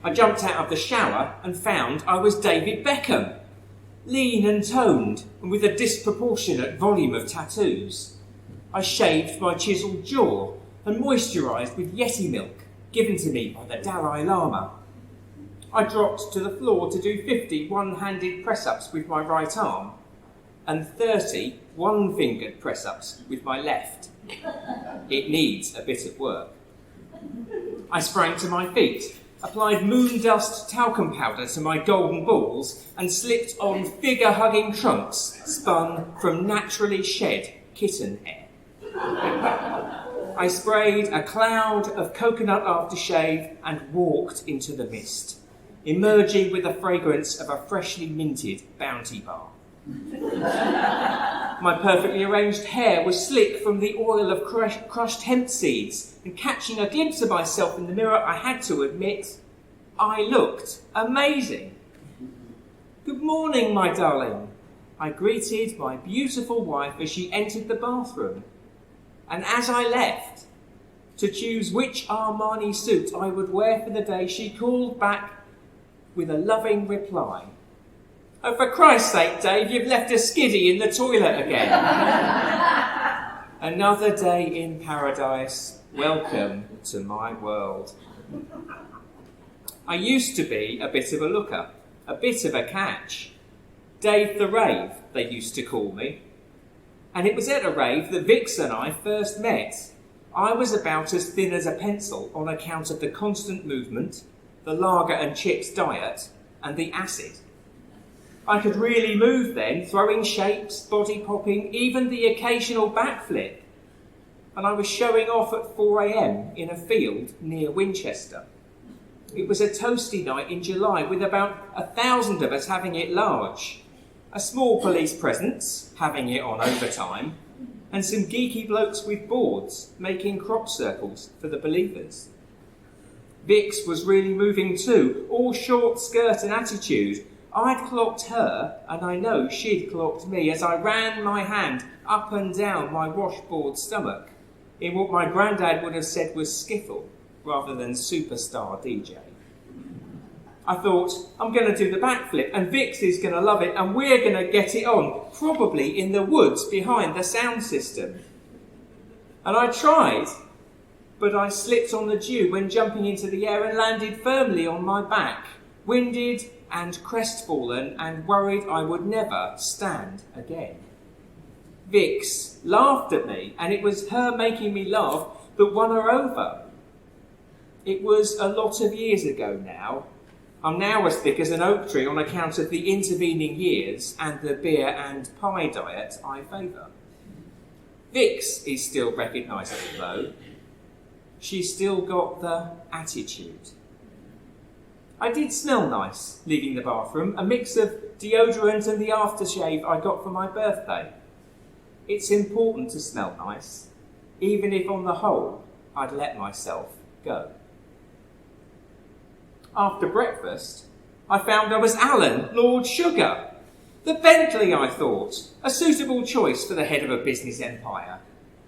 I jumped out of the shower and found I was David Beckham, lean and toned and with a disproportionate volume of tattoos. I shaved my chiselled jaw and moisturised with Yeti milk given to me by the Dalai Lama. I dropped to the floor to do 50 one-handed press-ups with my right arm and 30 one-fingered press-ups with my left. It needs a bit of work. I sprang to my feet, applied moon dust talcum powder to my golden balls and slipped on figure-hugging trunks spun from naturally shed kitten hair. I sprayed a cloud of coconut aftershave and walked into the mist, emerging with the fragrance of a freshly minted Bounty bar. My perfectly arranged hair was slick from the oil of crushed hemp seeds, and catching a glimpse of myself in the mirror, I had to admit, I looked amazing. "Good morning, my darling," I greeted my beautiful wife as she entered the bathroom. And as I left to choose which Armani suit I would wear for the day, she called back with a loving reply. "Oh, for Christ's sake, Dave, you've left a skiddy in the toilet again." Another day in paradise. Welcome to my world. I used to be a bit of a looker, a bit of a catch. Dave the Rave, they used to call me. And it was at a rave that Vix and I first met. I was about as thin as a pencil on account of the constant movement, the lager and chips diet, and the acid. I could really move then, throwing shapes, body popping, even the occasional backflip. And I was showing off at 4 a.m. in a field near Winchester. It was a toasty night in July with about 1,000 of us having it large. A small police presence, having it on overtime, and some geeky blokes with boards making crop circles for the believers. Vix was really moving too, all short skirt and attitude. I'd clocked her, and I know she'd clocked me as I ran my hand up and down my washboard stomach in what my granddad would have said was skiffle rather than superstar DJ. I thought, I'm going to do the backflip and Vix is going to love it and we're going to get it on, probably in the woods behind the sound system. And I tried, but I slipped on the dew when jumping into the air and landed firmly on my back, winded and crestfallen and worried I would never stand again. Vix laughed at me, and it was her making me laugh that won her over. It was a lot of years ago now. I'm now as thick as an oak tree on account of the intervening years and the beer and pie diet I favour. Vix is still recognisable though. She's still got the attitude. I did smell nice leaving the bathroom, a mix of deodorant and the aftershave I got for my birthday. It's important to smell nice, even if on the whole I'd let myself go. After breakfast, I found I was Alan, Lord Sugar. The Bentley, I thought, a suitable choice for the head of a business empire.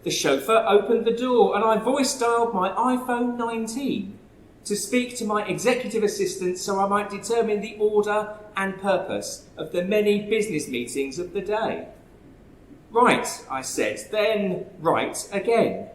The chauffeur opened the door and I voice-dialed my iPhone 19 to speak to my executive assistant so I might determine the order and purpose of the many business meetings of the day. Right, I said, then right again.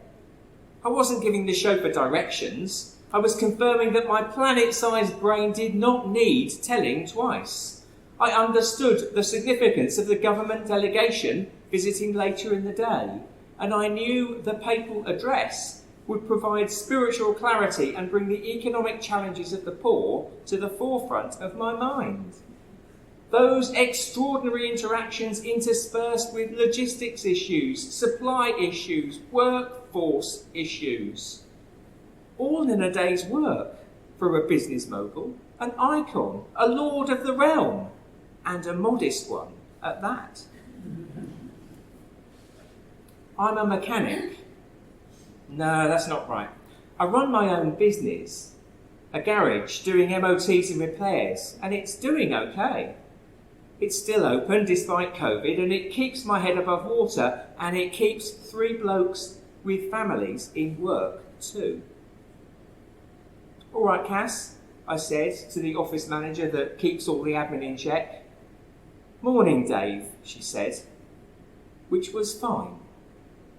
I wasn't giving the chauffeur directions. I was confirming that my planet-sized brain did not need telling twice. I understood the significance of the government delegation visiting later in the day, and I knew the papal address would provide spiritual clarity and bring the economic challenges of the poor to the forefront of my mind. Those extraordinary interactions interspersed with logistics issues, supply issues, workforce issues, all in a day's work for a business mogul, an icon, a lord of the realm, and a modest one at that. I'm a mechanic. No, that's not right. I run my own business, a garage doing MOTs and repairs, and it's doing okay. It's still open despite COVID, and it keeps my head above water, and it keeps 3 blokes with families in work too. All right, Cass, I said to the office manager that keeps all the admin in check. "Morning, Dave," she said, which was fine.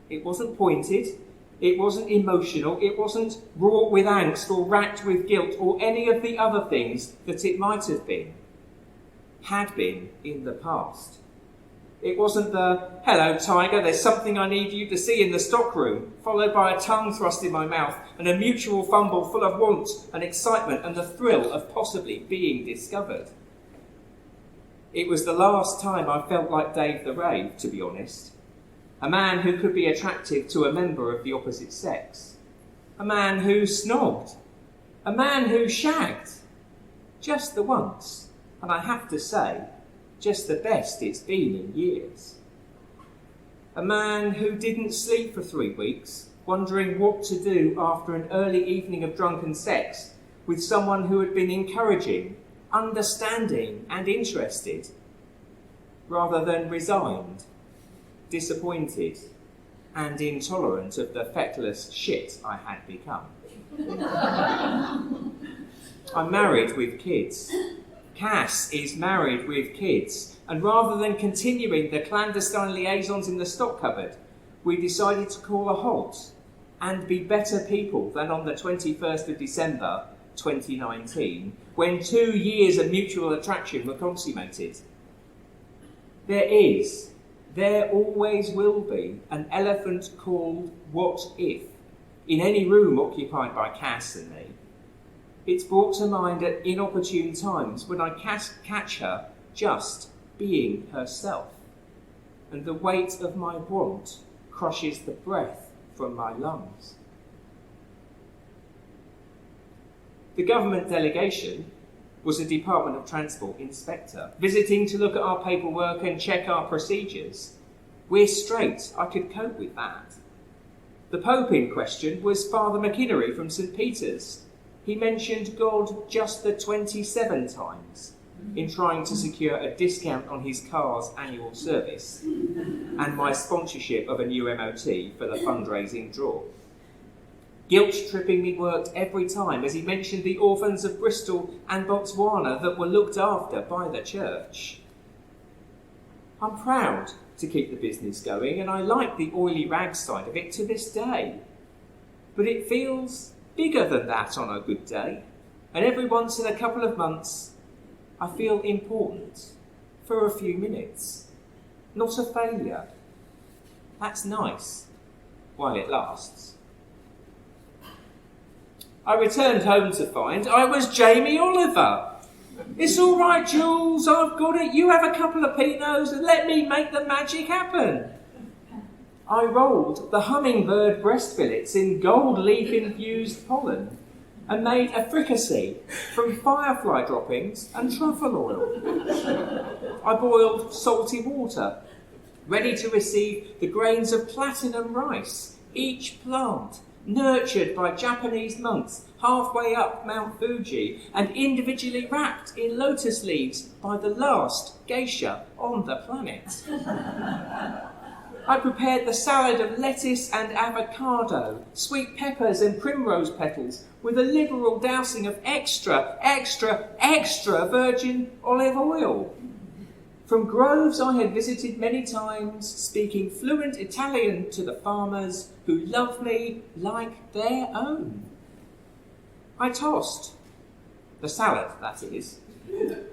It wasn't pointed, it wasn't emotional, it wasn't wrought with angst or racked with guilt or any of the other things that it might have been, had been in the past. It wasn't the, "Hello, Tiger, there's something I need you to see in the stockroom," followed by a tongue thrust in my mouth and a mutual fumble full of want and excitement and the thrill of possibly being discovered. It was the last time I felt like Dave the Rave, to be honest. A man who could be attractive to a member of the opposite sex. A man who snogged. A man who shagged. Just the once, and I have to say, just the best it's been in years. A man who didn't sleep for 3 weeks, wondering what to do after an early evening of drunken sex with someone who had been encouraging, understanding and interested, rather than resigned, disappointed and intolerant of the feckless shit I had become. I'm married with kids. Cass is married with kids, and rather than continuing the clandestine liaisons in the stock cupboard, we decided to call a halt and be better people than on the 21st of December 2019, when 2 years of mutual attraction were consummated. There always will be, an elephant called "what if" in any room occupied by Cass and me. It's brought to mind at inopportune times when I catch her just being herself, and the weight of my want crushes the breath from my lungs. The government delegation was a Department of Transport inspector, visiting to look at our paperwork and check our procedures. We're straight, I could cope with that. The Pope in question was Father McInnery from St. Peter's. He mentioned God just the 27 times in trying to secure a discount on his car's annual service and my sponsorship of a new MOT for the fundraising draw. Guilt-tripping me worked every time as he mentioned the orphans of Bristol and Botswana that were looked after by the church. I'm proud to keep the business going, and I like the oily rags side of it to this day. But it feels bigger than that on a good day, and every once in a couple of months I feel important for a few minutes. Not a failure. That's nice, while it lasts. I returned home to find I was Jamie Oliver. "It's all right, Jules, I've got it. You have a couple of Pinots and let me make the magic happen." I rolled the hummingbird breast fillets in gold leaf-infused pollen and made a fricassee from firefly droppings and truffle oil. I boiled salty water, ready to receive the grains of platinum rice, each plant nurtured by Japanese monks halfway up Mount Fuji and individually wrapped in lotus leaves by the last geisha on the planet. I prepared the salad of lettuce and avocado, sweet peppers and primrose petals with a liberal dousing of extra virgin olive oil. From groves I had visited many times, speaking fluent Italian to the farmers who love me like their own. I tossed, the salad that is,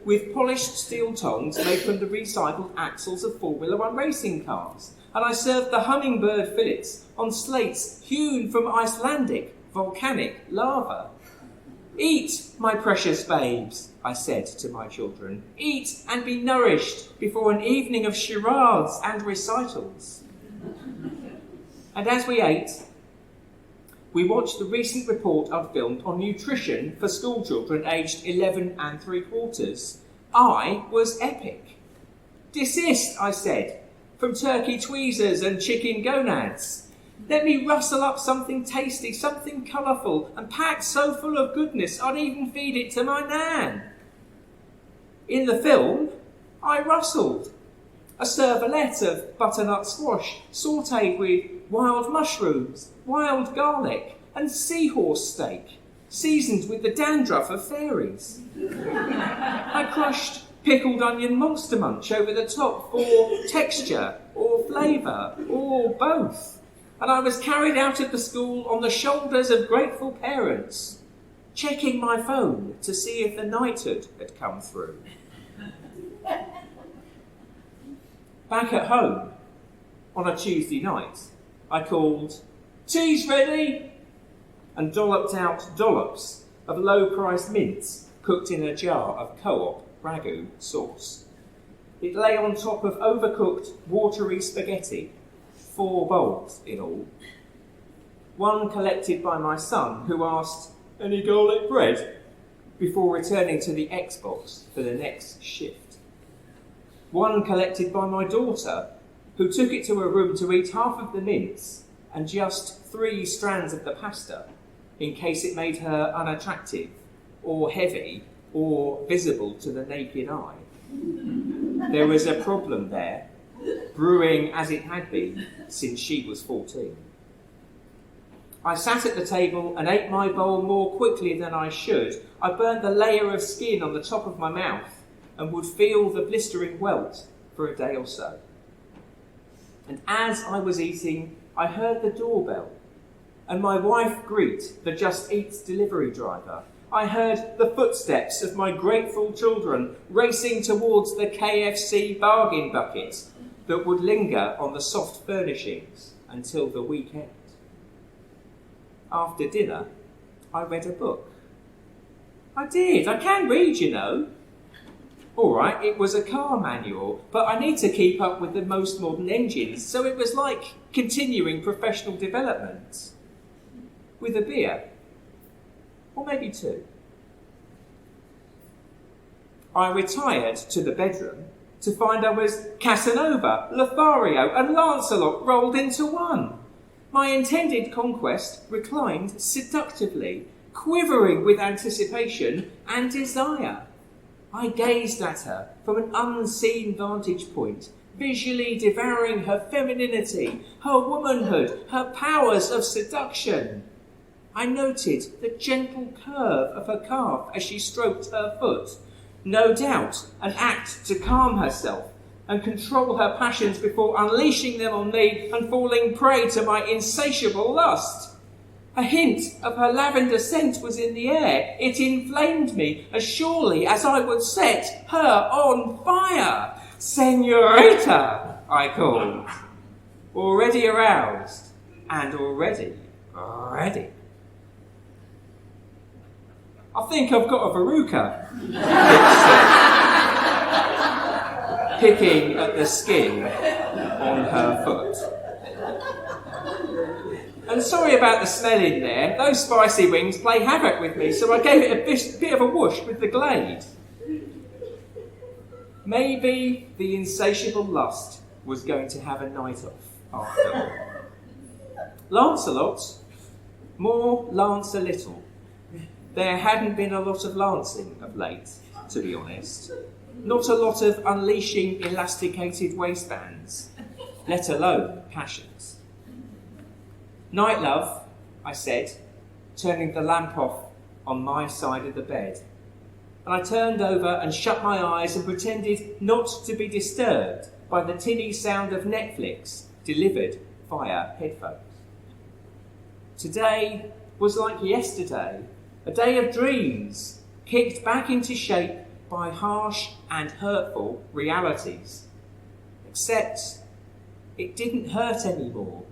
with polished steel tongs made from the recycled axles of Formula One racing cars, and I served the hummingbird fillets on slates hewn from Icelandic volcanic lava. "Eat, my precious babes," I said to my children. "Eat and be nourished before an evening of charades and recitals." And as we ate, we watched the recent report I'd filmed on nutrition for school children aged 11 3/4. I was epic. "Desist," I said, "from turkey tweezers and chicken gonads. Let me rustle up something tasty, something colourful, and packed so full of goodness I'd even feed it to my nan." In the film, I rustled. A servalette of butternut squash sautéed with wild mushrooms, wild garlic, and seahorse steak, seasoned with the dandruff of fairies. I crushed pickled onion monster munch over the top for texture or flavour or both. And I was carried out of the school on the shoulders of grateful parents, checking my phone to see if the knighthood had come through. Back at home, on a Tuesday night, I called, "Tea's ready!" and dolloped out dollops of low-priced mince cooked in a jar of Co-op ragu sauce. It lay on top of overcooked, watery spaghetti, 4 bowls in all. One collected by my son, who asked, "Any garlic bread?" before returning to the Xbox for the next shift. One collected by my daughter, who took it to her room to eat half of the mince and just 3 strands of the pasta, in case it made her unattractive, or heavy, or visible to the naked eye. There was a problem there, brewing as it had been since she was 14. I sat at the table and ate my bowl more quickly than I should. I burnt the layer of skin on the top of my mouth and would feel the blistering welt for a day or so. And as I was eating, I heard the doorbell and my wife greet the Just Eats delivery driver. I heard the footsteps of my grateful children racing towards the KFC bargain bucket that would linger on the soft furnishings until the weekend. After dinner, I read a book. I did. I can read, you know. All right, it was a car manual, but I need to keep up with the most modern engines, so it was like continuing professional development. With a beer. Or maybe 2. I retired to the bedroom to find I was Casanova, Lothario and Lancelot rolled into one. My intended conquest reclined seductively, quivering with anticipation and desire. I gazed at her from an unseen vantage point, visually devouring her femininity, her womanhood, her powers of seduction. I noted the gentle curve of her calf as she stroked her foot. No doubt an act to calm herself and control her passions before unleashing them on me and falling prey to my insatiable lust. A hint of her lavender scent was in the air. It inflamed me as surely as I would set her on fire. "Senorita," I called, already aroused and already ready. "I think I've got a verruca," Dick said, picking at the skin on her foot. "And sorry about the smell in there. Those spicy wings play havoc with me, so I gave it a bit of a whoosh with the glade." Maybe the insatiable lust was going to have a night off after all. Lancelot, more Lance a little. There hadn't been a lot of lancing of late, to be honest. Not a lot of unleashing elasticated waistbands, let alone passions. "Night, love," I said, turning the lamp off on my side of the bed. And I turned over and shut my eyes and pretended not to be disturbed by the tinny sound of Netflix delivered via headphones. Today was like yesterday, a day of dreams, kicked back into shape by harsh and hurtful realities. Except it didn't hurt anymore.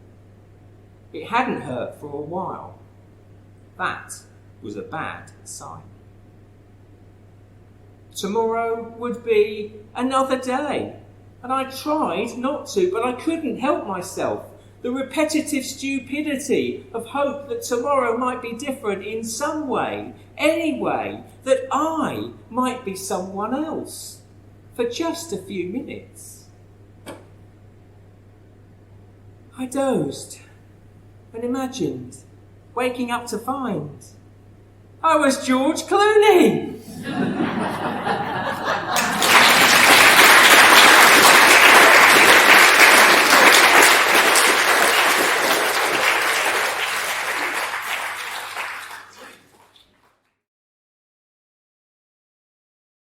It hadn't hurt for a while. That was a bad sign. Tomorrow would be another day, and I tried not to, but I couldn't help myself. The repetitive stupidity of hope that tomorrow might be different in some way, any way, that I might be someone else for just a few minutes. I dozed and imagined waking up to find I was George Clooney.